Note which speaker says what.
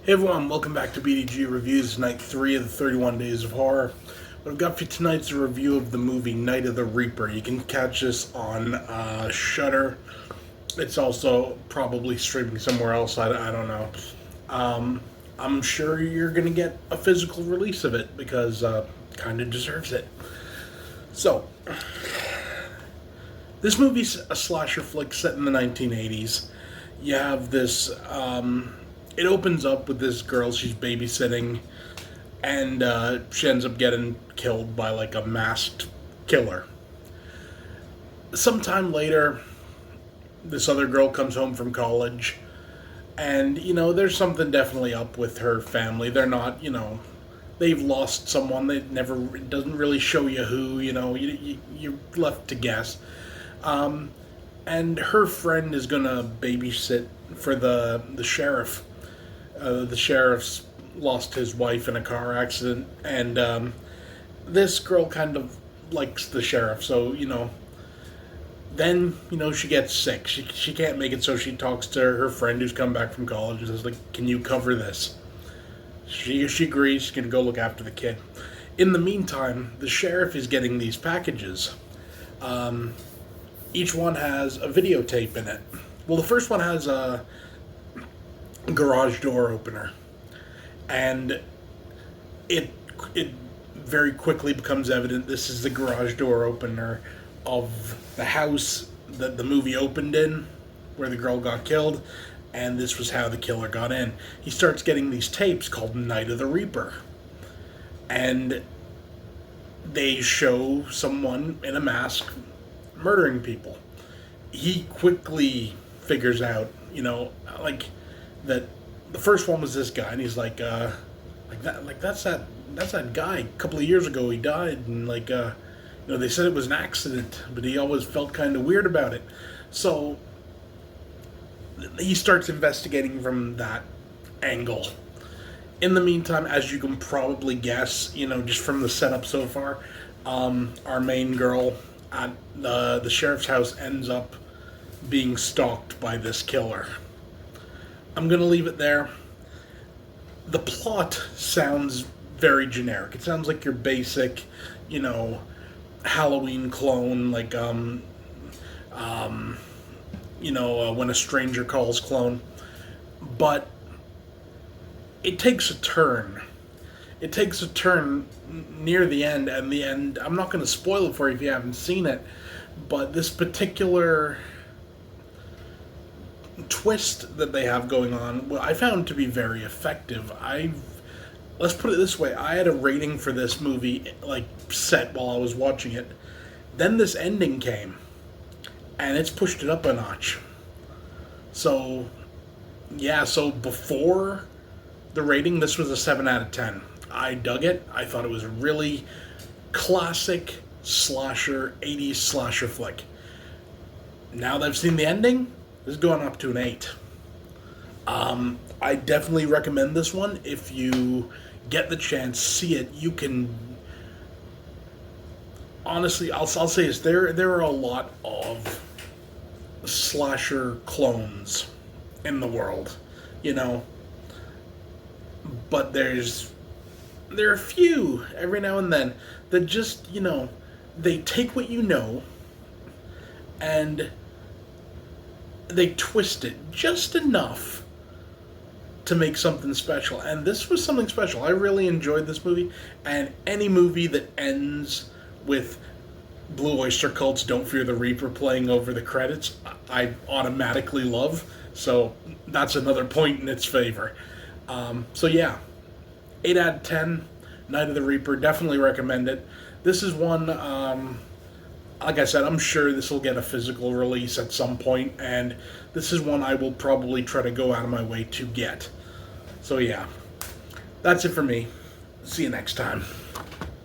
Speaker 1: Hey everyone, welcome back to BDG Reviews, night 3 of the 31 Days of Horror. What I've got for you tonight's a review of the movie Night of the Reaper. You can catch this on Shudder. It's also probably streaming somewhere else, I don't know. I'm sure you're going to get a physical release of it because kind of deserves it. So, this movie's a slasher flick set in the 1980s. You have this... it opens up with this girl she's babysitting, and she ends up getting killed by like a masked killer. Sometime later, this other girl comes home from college, and there's something definitely up with her family. They're not, they've lost someone. It doesn't really show you who. You're left to guess. And her friend is gonna babysit for the sheriff. The sheriff's lost his wife in a car accident, and this girl kind of likes the sheriff, so then she gets sick. She can't make it, so she talks to her friend who's come back from college and says, like, can you cover this? She agrees. She's gonna go look after the kid. In the meantime, the sheriff is getting these packages. Each one has a videotape in it. Well, the first one has a garage door opener, and it very quickly becomes evident this is the garage door opener of the house that the movie opened in, where the girl got killed, and this was how the killer got in. He starts getting these tapes called Night of the Reaper, and they show someone in a mask murdering people. He quickly figures out, that the first one was this guy, and he's like that's that guy. A couple of years ago, he died, and they said it was an accident, but he always felt kind of weird about it. So he starts investigating from that angle. In the meantime, as you can probably guess, just from the setup so far, our main girl at the sheriff's house ends up being stalked by this killer. I'm going to leave it there. The plot sounds very generic. It sounds like your basic, Halloween clone, When a Stranger Calls clone. But it takes a turn. It takes a turn near the end, and the end, I'm not going to spoil it for you if you haven't seen it, but this particular twist that they have going on, well, I found to be very effective. Let's put it this way, I had a rating for this movie set while I was watching it. Then this ending came, and it's pushed it up a notch. So before the rating, this was a 7 out of 10. I dug it. I thought it was a really classic slasher, 80s slasher flick. Now that I've seen the ending, this is going up to an 8. I definitely recommend this one. If you get the chance, see it. You can... Honestly, I'll say this. There are a lot of slasher clones in the world, But there are a few, every now and then, that just, they take what and they twist it just enough to make something special. And this was something special. I really enjoyed this movie, and any movie that ends with Blue Oyster Cult's Don't Fear the Reaper playing over the credits, I automatically love. So that's another point in its favor. 8 out of 10, Night of the Reaper, definitely recommend it. This is one, like I said, I'm sure this will get a physical release at some point, and this is one I will probably try to go out of my way to get. So yeah, that's it for me. See you next time.